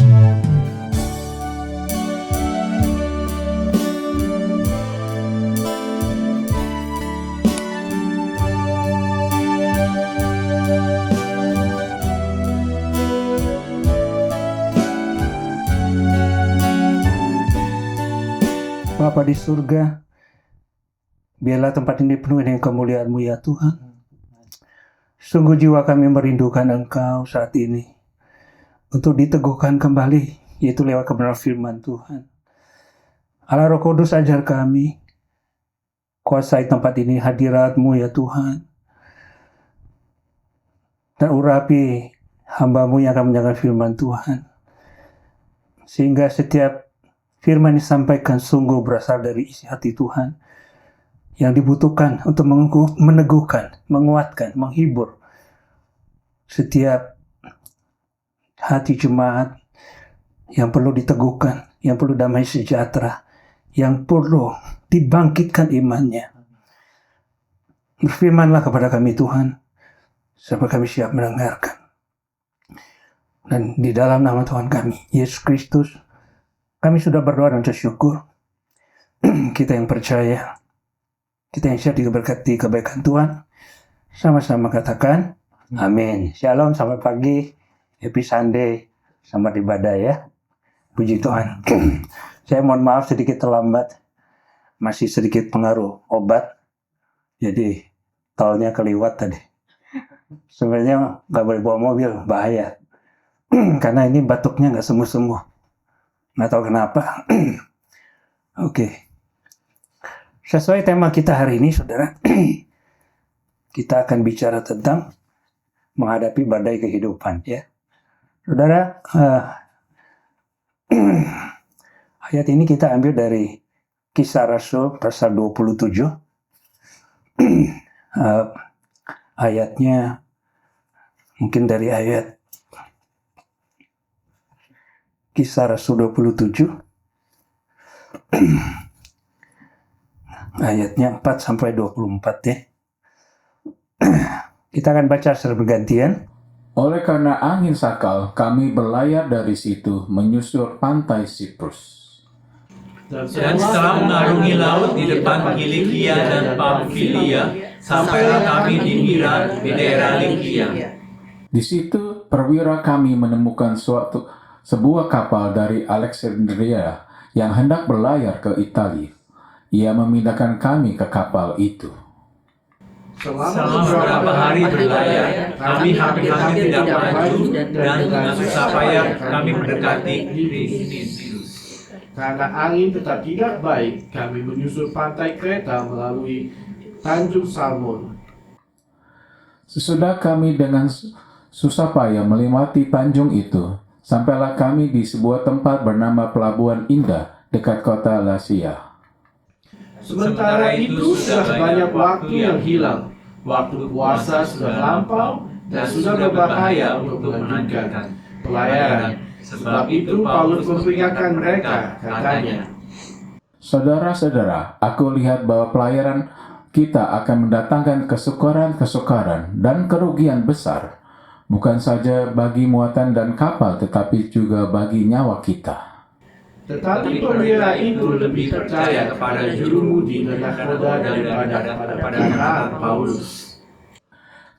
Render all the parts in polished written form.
Bapa di surga, biarlah tempat ini penuh dengan kemuliaan-Mu ya Tuhan. Sungguh jiwa kami merindukan Engkau saat ini untuk diteguhkan kembali, yaitu lewat kebenaran firman Tuhan. Allah Roh Kudus, ajar kami, kuasai tempat ini, hadirat-Mu ya Tuhan, dan urapi hamba-Mu yang akan menjaga firman Tuhan, sehingga setiap firman yang disampaikan sungguh berasal dari isi hati Tuhan yang dibutuhkan untuk meneguhkan, menguatkan, menghibur setiap hati jemaat yang perlu diteguhkan, yang perlu damai sejahtera, yang perlu dibangkitkan imannya. Berfirmanlah kepada kami Tuhan, sampai kami siap mendengarkan. Dan di dalam nama Tuhan kami, Yesus Kristus, kami sudah berdoa dan bersyukur. Kita yang percaya, kita yang siap diberkati kebaikan Tuhan, sama-sama katakan amin. Shalom, selamat pagi, happy Sunday, selamat ibadah ya. Puji Tuhan. Saya mohon maaf sedikit terlambat, masih sedikit pengaruh obat, jadi tolnya keliwat tadi. Sebenarnya nggak boleh bawa mobil, bahaya. Karena ini batuknya nggak sembuh-sembuh. Nggak tahu kenapa. Oke. Sesuai tema kita hari ini, saudara, kita akan bicara tentang menghadapi badai kehidupan, ya. Saudara, ayat ini kita ambil dari Kisah Rasul pasal 27. Ayatnya mungkin dari ayat Kisah Rasul 27 ayatnya 4 sampai 24 ya. Kita akan baca secara bergantian. Oleh karena angin sakal, kami berlayar dari situ menyusur pantai Siprus. Dan setelah mengarungi laut di depan Kilikia dan Pamfilia, sampailah kami di Mira di daerah Likia. Di situ perwira kami menemukan sebuah kapal dari Alexandria yang hendak berlayar ke Italia. Ia memindahkan kami ke kapal itu. Selama beberapa hari berlayar, kami hampir-hampir tidak maju dan dengan susah payah kami mendekati Nisirus. Karena angin tetap tidak baik, kami menyusur pantai Kreta melalui Tanjung Salmon. Sesudah kami dengan susah payah melewati tanjung itu, sampailah kami di sebuah tempat bernama Pelabuhan Indah dekat kota Lasea. Sementara itu sudah banyak waktu yang hilang. Waktu puasa sudah lampau dan sudah berbahaya untuk melanjutkan pelayaran. Sebab itu Paulus memperingatkan mereka, katanya, Saudara-saudara, aku lihat bahwa pelayaran kita akan mendatangkan kesukaran-kesukaran dan kerugian besar, bukan saja bagi muatan dan kapal, tetapi juga bagi nyawa kita. tetapi perwira itu lebih percaya kepada jurumudi dan nahkoda daripada pada Paulus.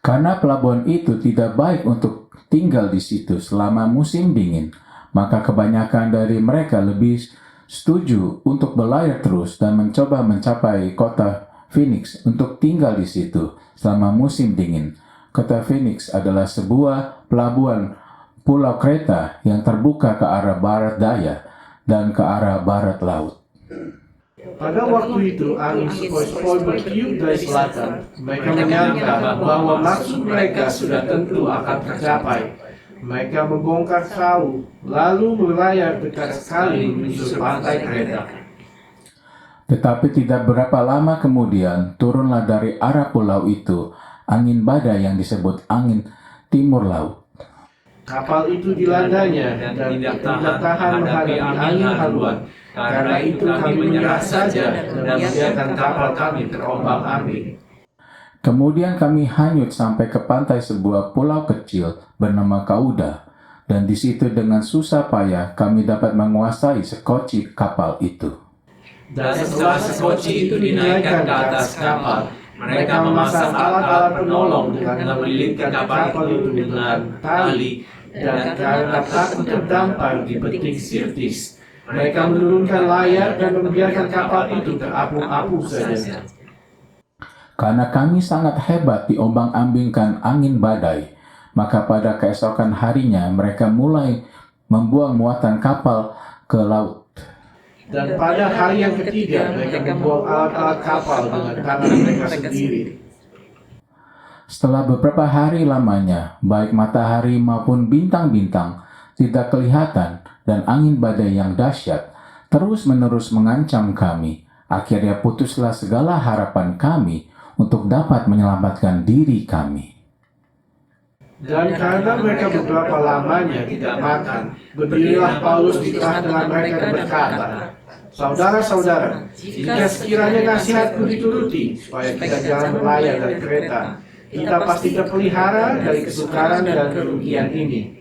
Karena pelabuhan itu tidak baik untuk tinggal di situ selama musim dingin, maka kebanyakan dari mereka lebih setuju untuk berlayar terus dan mencoba mencapai kota Phoenix untuk tinggal di situ selama musim dingin. Kota Phoenix adalah sebuah pelabuhan pulau Kreta yang terbuka ke arah barat daya dan ke arah barat laut. Pada waktu itu angin sepoi-sepoi bertiup dari selatan. Mereka menyangka bahwa maksud mereka sudah tentu akan tercapai. Mereka membongkar perahu, lalu berlayar dekat sekali menyusur pantai Kreta. Tetapi tidak berapa lama kemudian turunlah dari arah pulau itu angin badai yang disebut angin timur laut. Kapal itu dilandanya dan tidak tahan menghadapi angin haluan. Karena itu kami menyerah saja dan membiarkan kapal kami terombang-ambing. Kemudian kami hanyut sampai ke pantai sebuah pulau kecil bernama Kauda. dan di situ dengan susah payah kami dapat menguasai sekoci kapal itu. Dan setelah sekoci itu dinaikkan ke atas kapal, mereka memasang alat-alat penolong dengan melilitkan kapal itu dengan tali, dan karena takut terdampar di beting Sirtis, mereka menurunkan layar dan membiarkan kapal itu terapung-apung saja. Karena kami sangat hebat diombang-ambingkan angin badai, maka pada keesokan harinya mereka mulai membuang muatan kapal ke laut. Dan pada hari yang ketiga, mereka membuang alat-alat kapal dengan tangan mereka sendiri. Setelah beberapa hari lamanya, baik matahari maupun bintang-bintang tidak kelihatan dan angin badai yang dahsyat terus-menerus mengancam kami. Akhirnya putuslah segala harapan kami untuk dapat menyelamatkan diri kami. Dan karena mereka beberapa lamanya tidak makan, berdirilah Paulus di tengah-tengah mereka dan berkata, "Saudara-saudara, jika sekiranya nasihatku dituruti, supaya kita jangan berlayar dari kereta, kita pasti terpelihara dari kesukaran dan kerugian ini.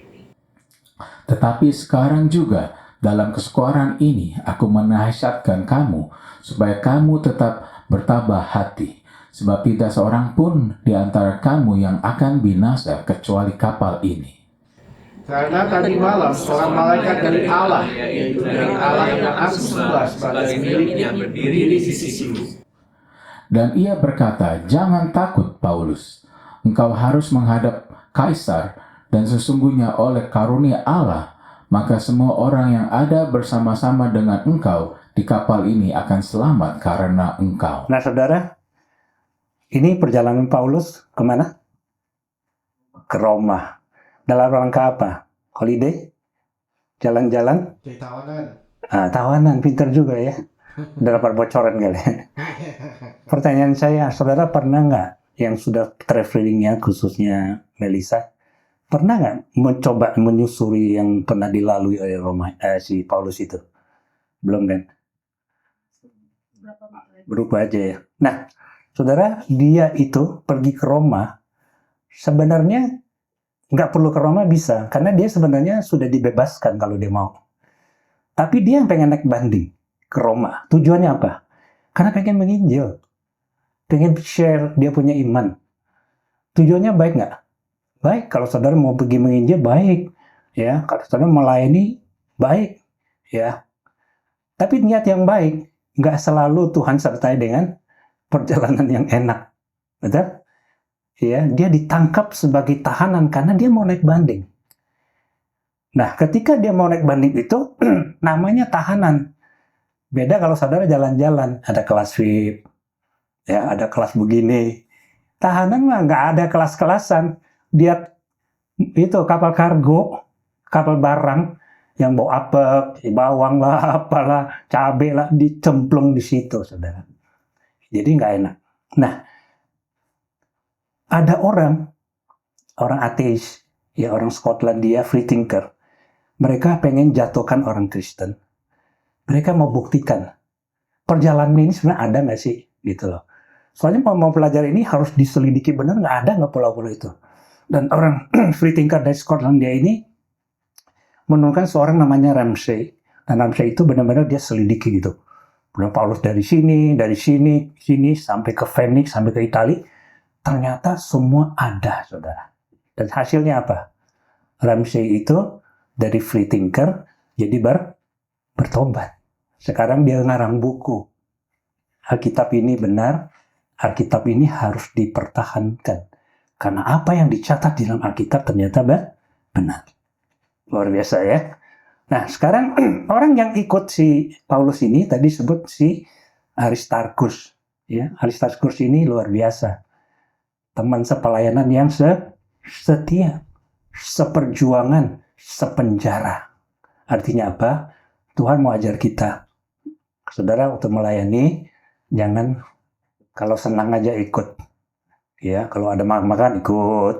Tetapi sekarang juga, dalam kesukaran ini, aku menasihatkan kamu, supaya kamu tetap bertabah hati. Sebab tidak seorang pun di antara kamu yang akan binasa kecuali kapal ini. Karena tadi malam seorang malaikat dari Allah, yaitu dari Allah yang aku sembah sebagai miliknya, berdiri di sisiku. Dan ia berkata, jangan takut Paulus, engkau harus menghadap Kaisar, dan sesungguhnya oleh karunia Allah, maka semua orang yang ada bersama-sama dengan engkau di kapal ini akan selamat karena engkau." Nah saudara, ini perjalanan Paulus kemana? Ke Roma. Dalam rangka apa? Holiday? Jalan-jalan? Tawanan. Tawanan, pinter juga ya. Udah dapat bocoran kali. Pertanyaan saya, saudara pernah nggak yang sudah travelingnya, khususnya Melisa, pernah nggak mencoba menyusuri yang pernah dilalui oleh si Paulus itu? Belum kan? Berubah aja ya. Nah, saudara, dia itu pergi ke Roma, sebenarnya nggak perlu ke Roma bisa, karena dia sebenarnya sudah dibebaskan kalau dia mau. Tapi dia yang pengen naik banding ke Roma. Tujuannya apa? Karena pengen menginjil. Pengen share dia punya iman. Tujuannya baik nggak? Baik, kalau saudara mau pergi menginjil, baik. Ya, kalau saudara melayani, baik. Ya. Tapi niat yang baik, nggak selalu Tuhan sertai dengan perjalanan yang enak. Betul? Ya, dia ditangkap sebagai tahanan karena dia mau naik banding. Nah, ketika dia mau naik banding itu, namanya tahanan. Beda kalau saudara jalan-jalan, ada kelas VIP, ya, ada kelas begini. Tahanan mah nggak ada kelas-kelasan. Dia itu kapal kargo, kapal barang yang bawa apek, bawang lah, apalah, cabai lah, dicemplung di situ, saudara. Jadi nggak enak. Nah, ada orang ateis, ya orang Skotlandia, free thinker. Mereka pengen jatuhkan orang Kristen. Mereka mau buktikan perjalanan ini sebenarnya ada nggak sih, gitu loh. Soalnya mau pelajar ini harus diselidiki benar, nggak ada nggak pulau-pulau itu. Dan orang free thinker dari Skotlandia ini menemukan seorang namanya Ramsay. Dan Ramsay itu benar-benar dia selidiki gitu. Benar Paulus dari sini, sampai ke Phoenix, sampai ke Italia. Ternyata semua ada, saudara. Dan hasilnya apa? Ramsay itu dari free thinker jadi bertobat. Sekarang dia ngarang buku. Alkitab ini benar, Alkitab ini harus dipertahankan. Karena apa yang dicatat di dalam Alkitab ternyata benar. Luar biasa ya. Nah, sekarang orang yang ikut si Paulus ini tadi sebut si Aristarchus. Ya, Aristarchus ini luar biasa. Teman sepelayanan yang setia, seperjuangan, sepenjara. Artinya apa? Tuhan mau ajar kita. Saudara, untuk melayani, jangan kalau senang aja ikut. Ya, kalau ada makan ikut.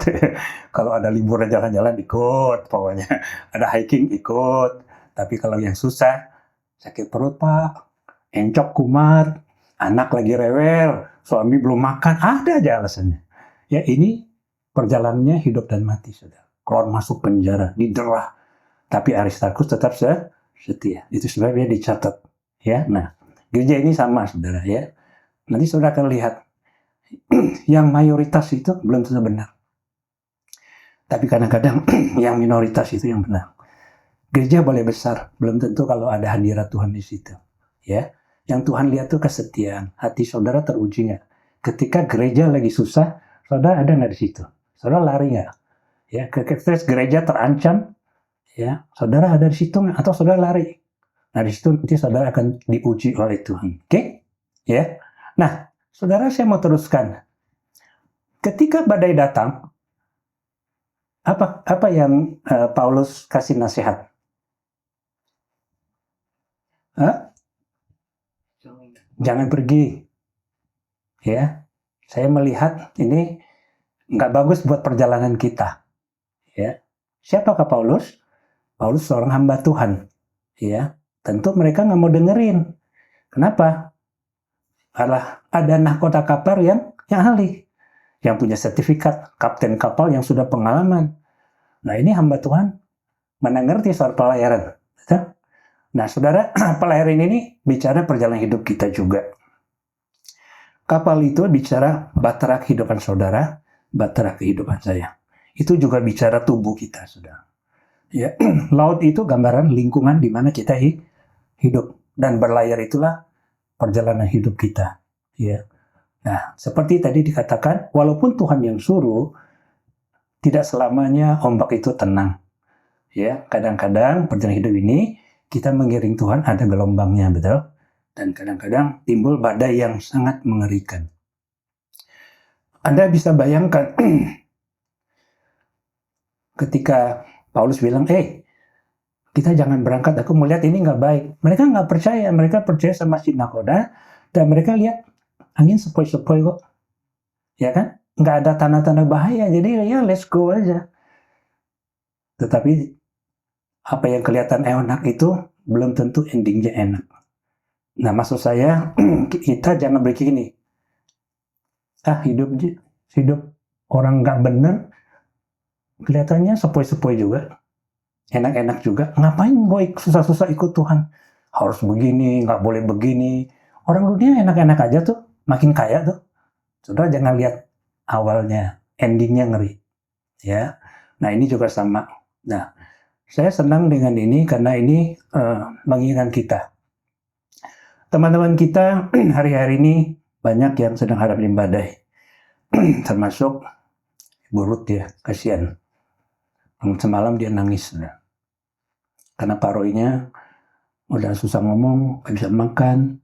Kalau ada liburan jalan-jalan ikut, pokoknya. Ada hiking ikut. Tapi kalau yang susah, sakit perut Pak, encok kumat, anak lagi rewel, suami belum makan, ada aja alasannya. Ya, ini perjalanannya hidup dan mati, saudara. keluar masuk penjara, didera. Tapi Aristarkus tetap setia. Itu sebabnya dicatat. Ya, nah, gereja ini sama, saudara ya. Nanti saudara akan lihat yang mayoritas itu belum tentu benar. Tapi kadang-kadang yang minoritas itu yang benar. Gereja boleh besar, belum tentu kalau ada hadirat Tuhan di situ. Ya, yang Tuhan lihat tuh kesetiaan. Hati saudara teruji nggak? Ketika gereja lagi susah, saudara ada nggak di situ? Saudara lari nggak? Ya, ketika gereja terancam, ya, saudara ada di situ nggak? Atau saudara lari? Nah, di situ nanti saudara akan diuji oleh Tuhan. Oke? Ya. Nah, saudara, saya mau teruskan. Ketika badai datang, apa yang Paulus kasih nasihat? Jangan pergi. Ya, saya melihat ini nggak bagus buat perjalanan kita. Ya, siapakah Paulus? Paulus seorang hamba Tuhan. Ya, tentu mereka nggak mau dengerin. Kenapa? Karena ada nahkota kapal yang ahli, yang punya sertifikat, kapten kapal yang sudah pengalaman. Nah, ini hamba Tuhan mana ngerti soal pelayaran. Betul? Nah, saudara, pelayaran ini bicara perjalanan hidup kita juga. Kapal itu bicara bahtera kehidupan saudara, bahtera kehidupan saya. Itu juga bicara tubuh kita, saudara. Ya, laut itu gambaran lingkungan di mana kita hidup, dan berlayar itulah perjalanan hidup kita. Ya. Nah, seperti tadi dikatakan, walaupun Tuhan yang suruh, tidak selamanya ombak itu tenang. Ya, kadang-kadang perjalanan hidup ini kita mengiring Tuhan, ada gelombangnya, betul? Dan kadang-kadang timbul badai yang sangat mengerikan. Anda bisa bayangkan ketika Paulus bilang, kita jangan berangkat, aku melihat ini nggak baik. Mereka nggak percaya, mereka percaya sama si nakoda, dan mereka lihat angin sepoi-sepoi kok. Ya kan? Nggak ada tanda-tanda bahaya, jadi ya let's go aja. Tetapi apa yang kelihatan enak itu belum tentu endingnya enak. Nah, maksud saya, kita jangan berpikir gini, hidup orang nggak bener, kelihatannya sepoi-sepoi juga, enak-enak juga. Ngapain gue susah-susah ikut Tuhan? Harus begini, nggak boleh begini. Orang dunia enak-enak aja tuh, makin kaya tuh. Saudara jangan lihat awalnya, endingnya ngeri. Ya, nah ini juga sama. Nah, saya senang dengan ini karena ini mengingatkan kita. Teman-teman kita hari-hari ini banyak yang sedang hadapin badai, termasuk Ibu Ruth ya, kasihan. Semalam dia nangis, karena paroinya udah susah ngomong, gak bisa makan.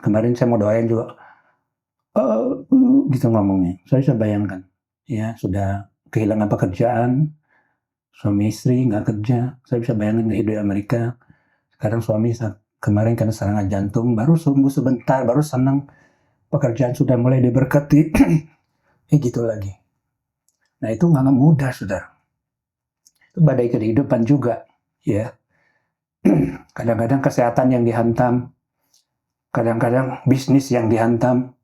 Kemarin saya mau doain juga, gitu ngomongnya. Saya bisa bayangkan, ya sudah kehilangan pekerjaan, suami istri nggak kerja. Saya bisa bayangkan hidup di Amerika. Sekarang suami kemarin karena serangan jantung, baru sembuh sebentar, baru senang, pekerjaan sudah mulai diberkati, gitu lagi. Nah itu nggak mudah, saudara. Itu badai kehidupan juga, ya. Kadang-kadang kesehatan yang dihantam, kadang-kadang bisnis yang dihantam,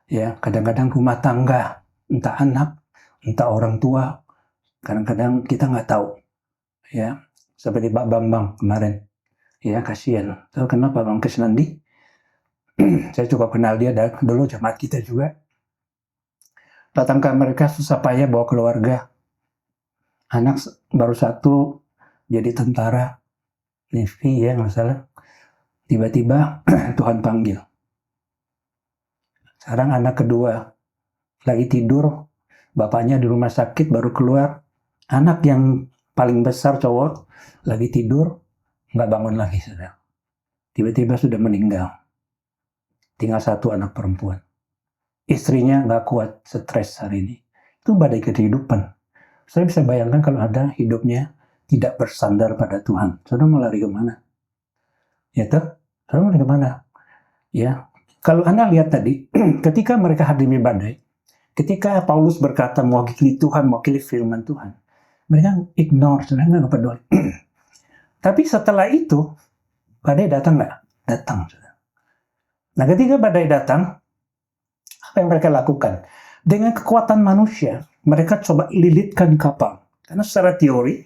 ya. Kadang-kadang rumah tangga, entah anak, entah orang tua, kadang-kadang kita nggak tahu, ya. Seperti Pak Bambang kemarin. Ya, kasihan. Tahu kenapa Bang Kesnandi? Saya juga kenal dia dulu jemaat kita juga. Datang ke mereka susah payah bawa keluarga. Anak baru satu jadi tentara. Navy ya, nggak salah. Tiba-tiba Tuhan panggil. Sekarang anak kedua lagi tidur. Bapaknya di rumah sakit baru keluar. Anak yang paling besar cowok lagi tidur. Nggak bangun lagi, saudara. Tiba-tiba sudah meninggal. Tinggal satu anak perempuan. Istrinya nggak kuat, stres hari ini. Itu badai kehidupan. Saya bisa bayangkan kalau ada hidupnya tidak bersandar pada Tuhan. Saudara mau lari kemana? Ya toh? Saudara mau lari kemana? Ya. Kalau Anda lihat tadi, ketika mereka hadapi badai, ketika Paulus berkata mewakili Tuhan, mewakili firman Tuhan, mereka ignore, saudara nggak peduli. Tapi setelah itu, badai datang nggak? Datang. Nah, ketika badai datang, apa yang mereka lakukan? Dengan kekuatan manusia, mereka coba lilitkan kapal. Karena secara teori,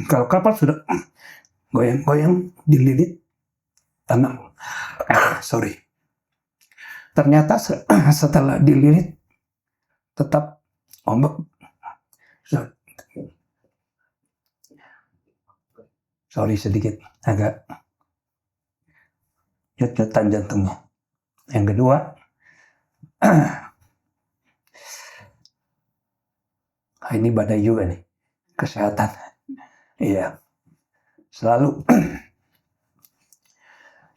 kalau kapal sudah goyang-goyang, dililit tanah. Ternyata setelah dililit, tetap ombak. Sedikit agak nyut-nyutan jantungnya. Yang kedua, ini badai juga nih, kesehatan. Iya, selalu.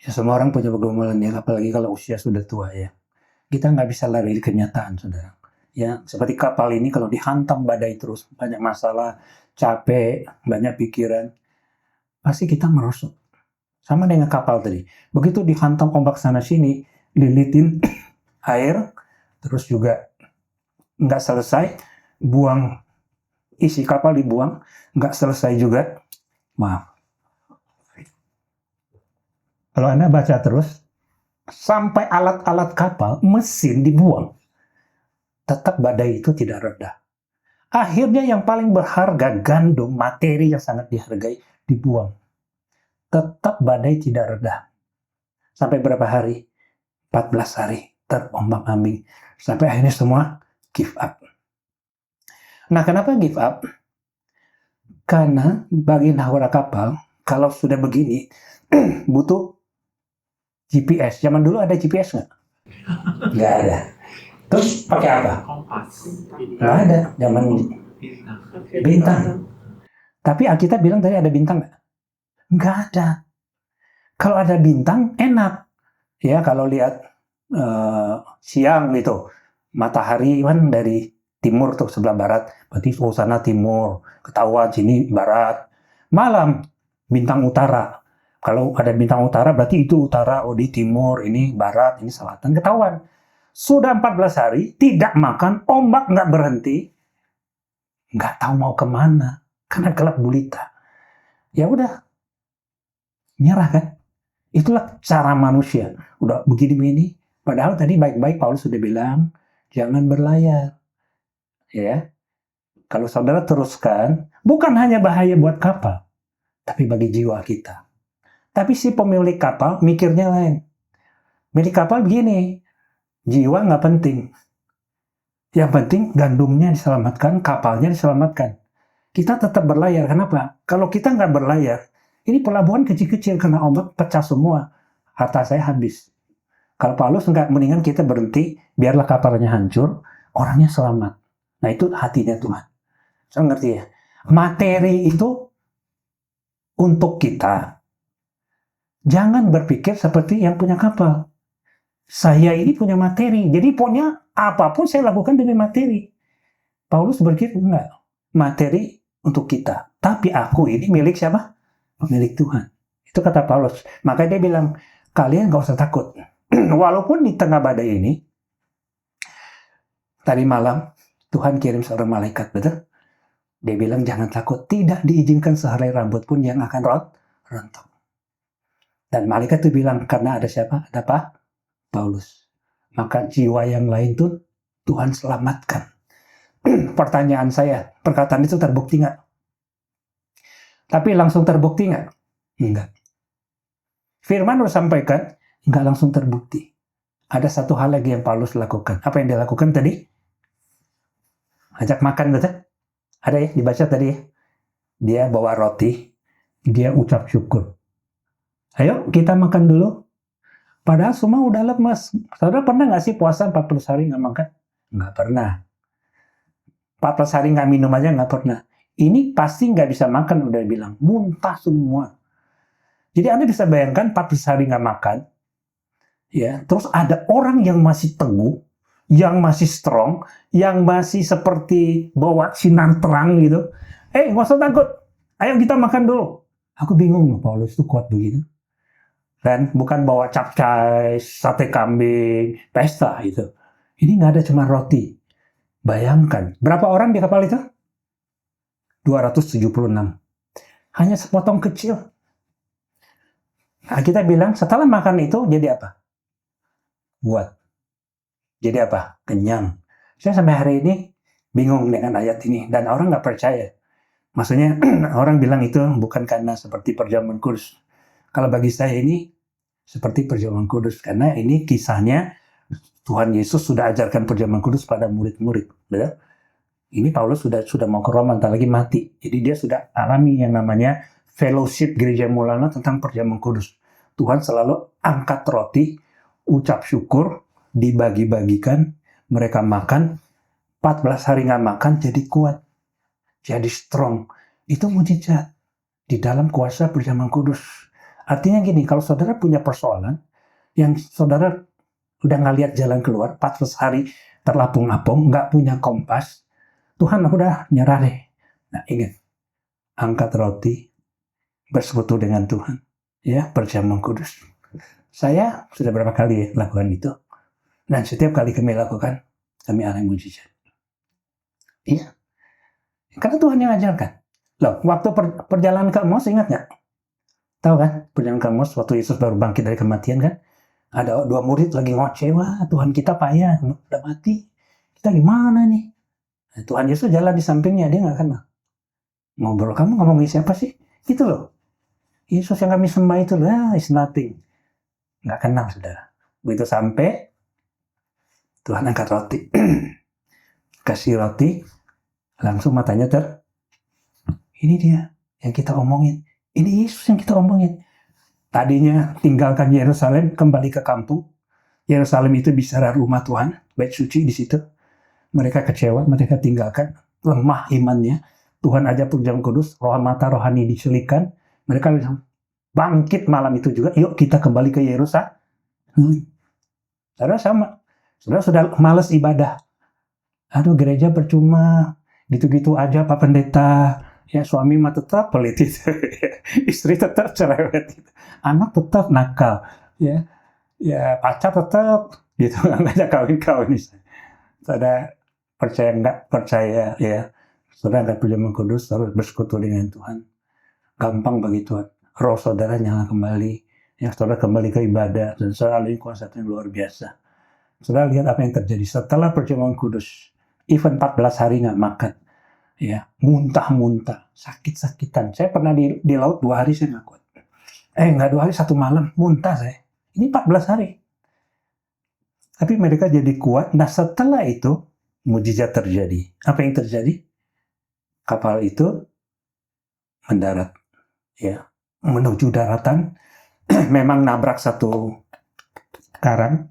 Ya semua orang punya pergumulan ya, apalagi kalau usia sudah tua ya. Kita nggak bisa lari dari kenyataan, saudara. Ya, seperti kapal ini kalau dihantam badai terus, banyak masalah, capek, banyak pikiran, pasti kita merosot. Sama dengan kapal tadi. Begitu dihantam ombak sana-sini, lilitin air, terus juga nggak selesai, buang isi kapal dibuang, nggak selesai juga. Maaf. Kalau Anda baca terus, sampai alat-alat kapal, mesin dibuang, tetap badai itu tidak reda. Akhirnya yang paling berharga, gandum, materi yang sangat dihargai, dibuang. Tetap badai tidak reda. Sampai berapa hari? 14 hari terombang-ambing. Sampai akhirnya semua give up. Nah, kenapa give up? Karena bagi nahwara kapal, kalau sudah begini, butuh GPS. Zaman dulu ada GPS nggak? Nggak ada. Terus pakai apa? Kompas. Nggak ada. Zaman bintang. Tapi Alkitab bilang tadi ada bintang nggak? Nggak ada. Kalau ada bintang, enak. Ya, kalau lihat siang gitu, matahari kan dari timur tuh sebelah barat, berarti sana timur, ketahuan sini barat. Malam, bintang utara. Kalau ada bintang utara, berarti itu utara, oh di timur, ini barat, ini selatan, ketahuan. Sudah 14 hari, tidak makan, ombak nggak berhenti, nggak tahu mau kemana, karena gelap gulita. Ya udah, nyerah kan? Itulah cara manusia. Udah begini-begini. Padahal tadi baik-baik Paulus sudah bilang, jangan berlayar. Ya, kalau saudara teruskan, bukan hanya bahaya buat kapal, tapi bagi jiwa kita. Tapi si pemilik kapal mikirnya lain. Milik kapal begini, jiwa nggak penting. Yang penting gandumnya diselamatkan, kapalnya diselamatkan. Kita tetap berlayar. Kenapa? Kalau kita nggak berlayar, ini pelabuhan kecil-kecil kena ombak pecah semua. Harta saya habis. Kalau Paulus nggak, mendingan kita berhenti, biarlah kapalnya hancur, orangnya selamat. Nah itu hatinya Tuhan. Saya ngerti ya. Materi itu untuk kita. Jangan berpikir seperti yang punya kapal. Saya ini punya materi, jadi punya apapun saya lakukan demi materi. Paulus berpikir enggak. Materi untuk kita. Tapi aku ini milik siapa? Milik Tuhan. Itu kata Paulus. Makanya dia bilang, kalian gak usah takut. Walaupun di tengah badai ini, tadi malam, Tuhan kirim seorang malaikat, betul? Dia bilang, jangan takut. Tidak diizinkan sehelai rambut pun yang akan rontok. Dan malaikat itu bilang, karena ada siapa? Ada apa? Paulus. Maka jiwa yang lain tuh Tuhan selamatkan. Pertanyaan saya, perkataan itu terbukti nggak? Tapi langsung terbukti nggak? Enggak. Firman udah sampaikan, nggak langsung terbukti. Ada satu hal lagi yang Paulus lakukan. Apa yang dia lakukan tadi? Ajak makan, betul? Ada ya, dibaca tadi ya. Dia bawa roti, dia ucap syukur. Ayo kita makan dulu. Padahal semua udah lemes. Saudara pernah nggak sih puasa 40 hari nggak makan? Nggak pernah. 14 hari nggak minum aja nggak pernah. Ini pasti nggak bisa makan, udah bilang. Muntah semua. Jadi Anda bisa bayangkan 14 hari nggak makan. Ya, terus ada orang yang masih teguh, yang masih strong, yang masih seperti bawa sinar terang gitu. Nggak usah takut. Ayo kita makan dulu. Aku bingung loh, Paulus itu kuat begitu. Dan bukan bawa capcay, sate kambing, pesta gitu. Ini nggak ada, cuma roti. Bayangkan, berapa orang di kapal itu? 276. Hanya sepotong kecil. Nah, kita bilang, setelah makan itu jadi apa? Buat. Jadi apa? Kenyang. Saya sampai hari ini bingung dengan ayat ini. Dan orang nggak percaya. Maksudnya orang bilang itu bukan karena seperti perjamuan kudus. Kalau bagi saya ini seperti perjamuan kudus, karena ini kisahnya Tuhan Yesus sudah ajarkan perjamuan kudus pada murid-murid. Betul? Ini Paulus sudah mau ke Roma, entah lagi mati. Jadi dia sudah alami yang namanya fellowship gereja Maulana tentang perjamuan kudus. Tuhan selalu angkat roti, ucap syukur, dibagi-bagikan, mereka makan, 14 hari nggak makan jadi kuat. Jadi strong. Itu mujizat di dalam kuasa perjamuan kudus. Artinya gini, kalau saudara punya persoalan yang saudara udah nggak lihat jalan keluar, 14 hari terlapung-lapung, nggak punya kompas, Tuhan udah nyerah deh. Nah ingat, angkat roti, bersekutu dengan Tuhan, ya perjamuan kudus. Saya sudah berapa kali lakukan itu, dan setiap kali kami lakukan, kami alami mujizat. Iya. Karena Tuhan yang ajarkan. Loh, waktu perjalanan ke Emmaus ingat nggak? Tahu kan? Perjalanan ke Emmaus waktu Yesus baru bangkit dari kematian kan? Ada 2 murid lagi ngoceh, wah Tuhan kita payah, udah mati. Kita gimana nih? Nah, Tuhan Yesus jalan di sampingnya, dia nggak kenal. Ngobrol, kamu ngomongin siapa sih? Gitu loh. Yesus yang kami sembah itu loh, it's nothing. Nggak kenal, saudara. Begitu sampai, Tuhan angkat roti. Kasih roti, langsung matanya ini dia yang kita omongin. Ini Yesus yang kita omongin. Tadinya tinggalkan Yerusalem, kembali ke kampung. Yerusalem itu bicara rumah Tuhan, bait suci di situ. Mereka kecewa, mereka tinggalkan, lemah imannya. Tuhan aja perjamuan kudus, roh mata rohani diselipkan. Mereka bilang, bangkit malam itu juga, yuk kita kembali ke Yerusalem. Saudara sama, saudara sudah malas ibadah. Aduh gereja percuma, gitu-gitu aja Pak Pendeta. Ya suami mah tetap pelit itu. Istri tetap cerewet. Anak tetap nakal. Ya pacar tetap gitu, ngajak kawin-kawin. Saudara percaya nggak percaya ya, saudara nggak perjamuan kudus, harus bersekutu dengan Tuhan. Gampang bagi Tuhan. Roh saudara nyala kembali. Ya saudara kembali ke ibadah dan saudara alami kuasa yang luar biasa. Saudara lihat apa yang terjadi setelah perjamuan kudus. Even 14 hari nggak makan, ya muntah-muntah, sakit-sakitan. Saya pernah di laut 2 hari saya nggak kuat. Nggak 2 hari, 1 malam muntah saya. Ini 14 hari. Tapi mereka jadi kuat. Nah setelah itu mujizat terjadi. Apa yang terjadi? Kapal itu mendarat, ya menuju daratan. Memang nabrak satu karang.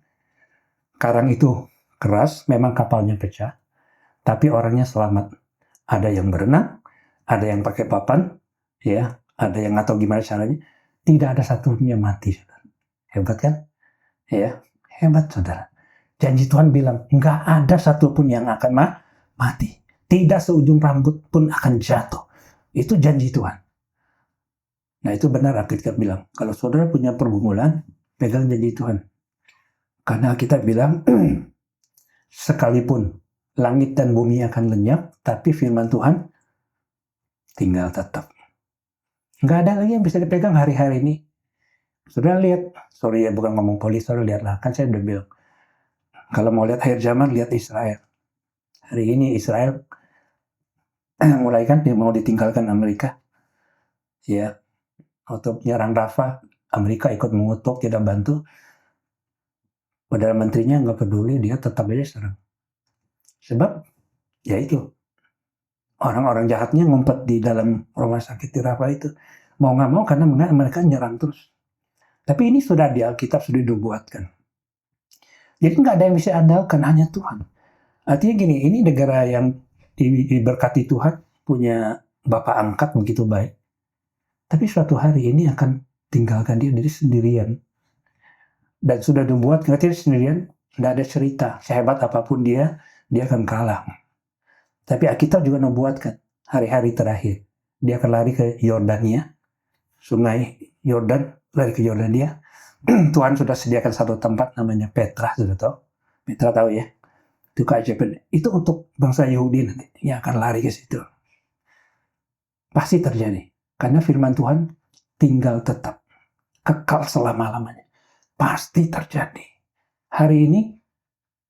Karang itu keras. Memang kapalnya pecah. Tapi orangnya selamat. Ada yang berenang, ada yang pakai papan, ya, ada yang nggak tahu gimana caranya. Tidak ada satunya mati, saudara. Hebat kan? Ya, hebat, saudara. Janji Tuhan bilang, nggak ada satupun yang akan mati. Tidak seujung rambut pun akan jatuh. Itu janji Tuhan. Nah itu benar Alkitab bilang. Kalau saudara punya pergumulan, pegang janji Tuhan. Karena kita bilang, sekalipun langit dan bumi akan lenyap, tapi firman Tuhan tinggal tetap. Nggak ada lagi yang bisa dipegang hari-hari ini. Saudara lihat, sorry ya bukan ngomong polis, saudara lihatlah, kan saya udah bilang. Kalau mau lihat akhir zaman, lihat Israel. Hari ini Israel mulai kan mau ditinggalkan Amerika. Ya, untuk nyerang Rafah, Amerika ikut mengutuk, tidak bantu. Padahal menterinya nggak peduli, dia tetap aja serang. Sebab, ya itu, orang-orang jahatnya ngumpet di dalam rumah sakit di Rafah itu. Mau nggak mau karena mereka nyerang terus. Tapi ini sudah di Alkitab, sudah dibuatkan. Jadi nggak ada yang bisa andalkan, hanya Tuhan. Artinya gini, ini negara yang diberkati Tuhan, punya Bapak angkat begitu baik. Tapi suatu hari ini akan tinggalkan dia diri sendirian. Dan sudah dibuat, ngerti sendirian, nggak ada cerita. Sehebat apapun dia akan kalah. Tapi Alkitab juga membuatkan hari-hari terakhir. Dia akan lari ke Yordania, sungai Yordan, lari ke Yordania. Tuhan sudah sediakan satu tempat namanya Petra, sudah tahu? Petra tahu ya? Itu keajaiban. Itu untuk bangsa Yahudi nanti yang akan lari ke situ. Pasti terjadi. Karena firman Tuhan tinggal tetap. Kekal selama-lamanya. Pasti terjadi. Hari ini,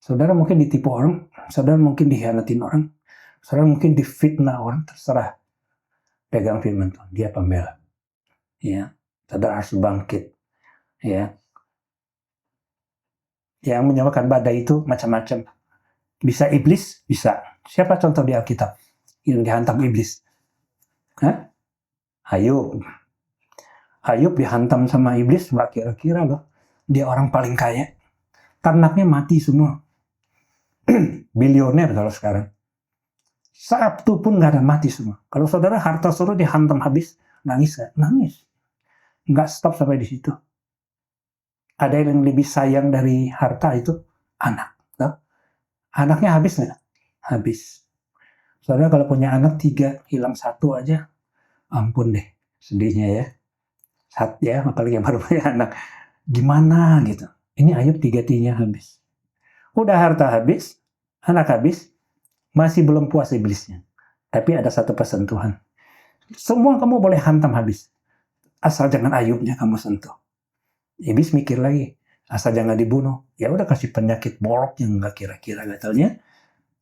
saudara mungkin ditipu orang, saudara mungkin dikhianatin orang, saudara mungkin difitnah orang, terserah. pegang firman Tuhan. Dia pembela. Ya, saudara harus bangkit. Ya, yang menyebabkan badai itu macam-macam. Bisa iblis, bisa. Siapa contoh di Alkitab yang dihantam iblis? Ayub. Ayub dihantam sama iblis, nggak kira-kira loh. Dia orang paling kaya. Ternaknya mati semua. Bilioner kalau sekarang. Sabtu pun nggak ada, mati semua. Kalau saudara harta saudara dihantam habis, nangis nggak? Nangis. Nggak stop sampai di situ. Ada yang lebih sayang dari harta itu anak. Loh? Anaknya habis nggak? Habis. Saudara kalau punya anak 3, hilang 1 aja, ampun deh, sedihnya ya. Ya, apalagi yang baru punya anak. Gimana gitu. Ini Ayub 3-tiganya habis. Udah harta habis, anak habis, masih belum puas iblisnya. Tapi ada satu pesan Tuhan. Semua kamu boleh hantam habis. Asal jangan Ayubnya kamu sentuh. Iblis mikir lagi, asal jangan dibunuh. Ya udah kasih penyakit borok yang nggak kira-kira gatalnya.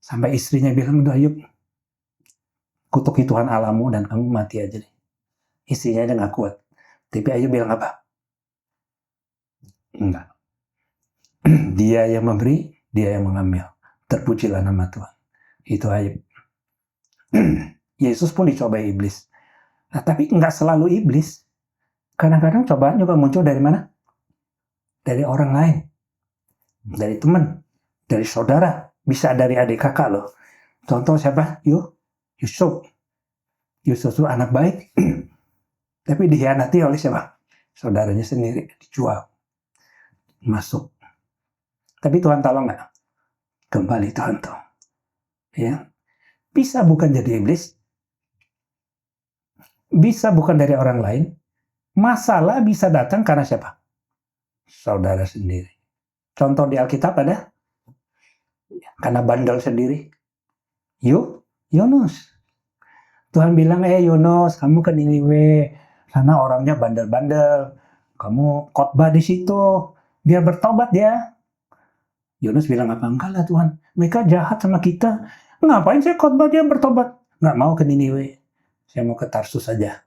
Sampai istrinya bilang, udah Ayub, kutuki Tuhan Allahmu dan kamu mati aja deh. Istrinya aja nggak kuat. Tapi Ayub bilang apa? Enggak. Dia yang memberi, dia yang mengambil. Terpujilah nama Tuhan. Itu Ayub. Yesus pun dicobai iblis. Nah, tapi nggak selalu iblis. Kadang-kadang cobaan juga muncul dari mana? Dari orang lain. Dari teman. Dari saudara. Bisa dari adik kakak loh. Contoh siapa? Yusuf. Yusuf itu anak baik. Tapi dikhianati oleh siapa? Saudaranya sendiri. Dijual. Masuk. Tapi Tuhan tolong nggak? Kembali Tuhan tolong. Ya. Bisa bukan jadi iblis. Bisa bukan dari orang lain. Masalah bisa datang karena siapa? Saudara sendiri. Contoh di Alkitab ada? Karena bandel sendiri. Yunus. Tuhan bilang, Yunus, kamu ke Niniwe. Sana orangnya bandel-bandel. Kamu khotbah di situ. Biar bertobat dia. Yunus bilang apa? Enggak lah Tuhan. Mereka jahat sama kita. Ngapain saya khotbah dia bertobat? Nggak mau ke Niniwe. Saya mau ke Tarsus saja.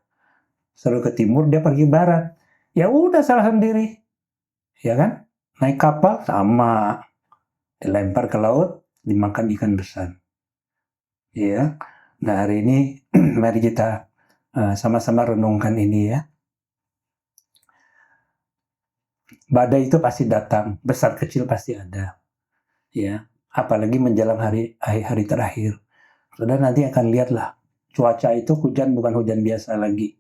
Suruh ke timur, dia pergi barat. Ya udah salah sendiri. Ya kan? Naik kapal sama. Dilempar ke laut, dimakan ikan besar. Ya. Nah hari ini mari kita sama-sama renungkan ini ya. Badai itu pasti datang, besar kecil pasti ada. Ya, apalagi menjelang hari terakhir. Saudara nanti akan lihatlah, cuaca itu hujan bukan hujan biasa lagi,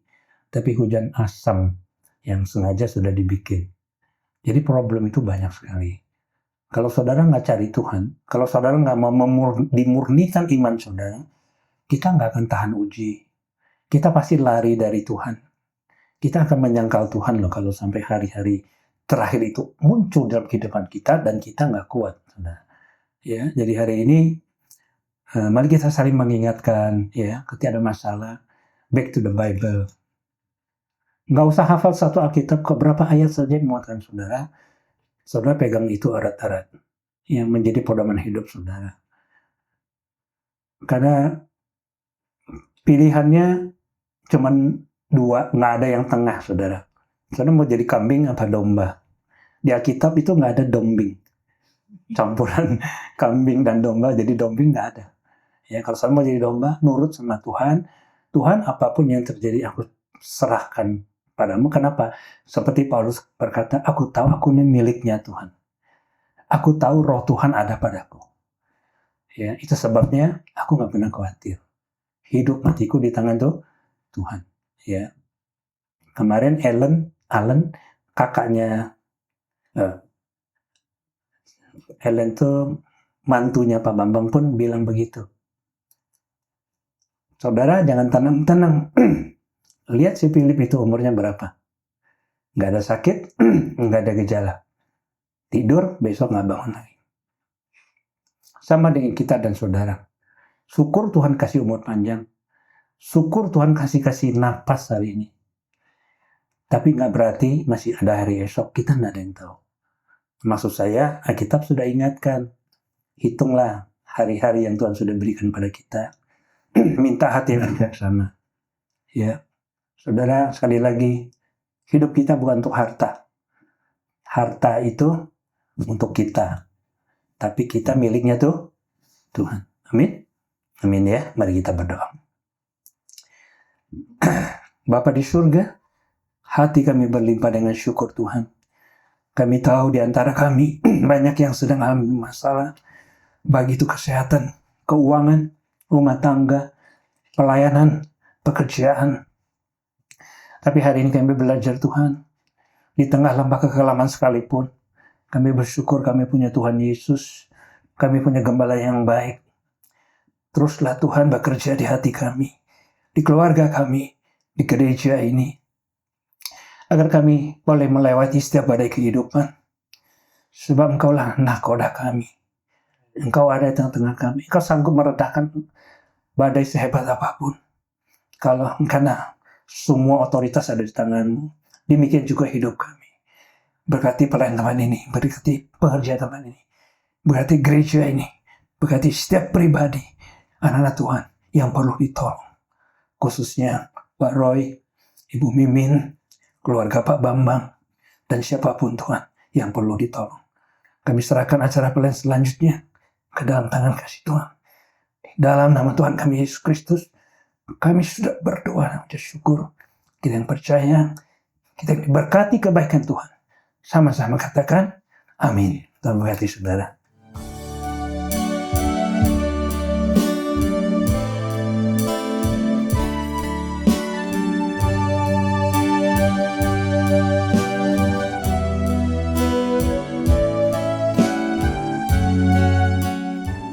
tapi hujan asam yang sengaja sudah dibikin. Jadi problem itu banyak sekali. Kalau saudara nggak cari Tuhan, kalau saudara nggak mau dimurnikan iman saudara, kita nggak akan tahan uji. Kita pasti lari dari Tuhan. Kita akan menyangkal Tuhan loh kalau sampai hari-hari terakhir itu muncul dalam kehidupan kita dan kita nggak kuat. Saudara. Ya, jadi hari ini mari kita saling mengingatkan ya, ketika ada masalah, back to the Bible. Nggak usah hafal satu Alkitab, kok berapa ayat saja yang memuatkan saudara. Saudara pegang itu erat-erat yang menjadi pedoman hidup saudara. Karena pilihannya cuman 2, nggak ada yang tengah saudara. Saudara mau jadi kambing apa domba? Di Alkitab itu nggak ada dombing. Campuran kambing dan domba, jadi dombing nggak ada. Ya, kalau saudara mau jadi domba, nurut sama Tuhan. Tuhan apapun yang terjadi aku serahkan padamu. Kenapa? Seperti Paulus berkata, aku tahu aku ini miliknya Tuhan. Aku tahu roh Tuhan ada padaku. Ya, itu sebabnya aku nggak pernah khawatir. Hidup matiku di tangan Tuhan. Ya. Kemarin Alan, kakaknya Ellen tuh mantunya Pak Bambang pun bilang begitu. Saudara jangan tenang. Lihat si Philip itu umurnya berapa. Nggak ada sakit, nggak ada gejala. Tidur, besok nggak bangun lagi. Sama dengan kita dan saudara. Syukur Tuhan kasih umur panjang. Syukur Tuhan kasih napas hari ini. Tapi nggak berarti masih ada hari esok. Kita nggak ada yang tahu. Maksud saya, Alkitab sudah ingatkan. Hitunglah hari-hari yang Tuhan sudah berikan pada kita. Minta hati yang bijaksana. Ya, saudara, sekali lagi, hidup kita bukan untuk harta. Harta itu untuk kita, tapi kita miliknya tuh Tuhan. Amin. Amin ya. Mari kita berdoa. Bapa di surga, hati kami berlimpah dengan syukur Tuhan. Kami tahu di antara kami banyak yang sedang alami masalah, baik itu kesehatan, keuangan, rumah tangga, pelayanan, pekerjaan. Tapi hari ini kami belajar Tuhan, di tengah lembah kekelaman sekalipun, kami bersyukur kami punya Tuhan Yesus, kami punya gembala yang baik. Teruslah Tuhan bekerja di hati kami, di keluarga kami, di gereja ini, agar kami boleh melewati setiap badai kehidupan. Sebab Engkaulah nahkoda kami. Engkau ada di tengah-tengah kami. Engkau sanggup meredakan badai sehebat apapun. Karena semua otoritas ada di tangan-Mu. Demikian juga hidup kami. Berkati pelayan teman ini, berkati pekerja teman ini, berkati gereja ini, berkati setiap pribadi, anak-anak Tuhan yang perlu ditolong. Khususnya Pak Roy, Ibu Mimin, keluarga Pak Bambang, dan siapapun Tuhan yang perlu ditolong. Kami serahkan acara pelayan selanjutnya ke dalam tangan kasih Tuhan. Dalam nama Tuhan kami Yesus Kristus, kami sudah berdoa dan bersyukur. Kita yang percaya, kita diberkati kebaikan Tuhan. Sama-sama katakan, amin. Tuhan memberkati saudara.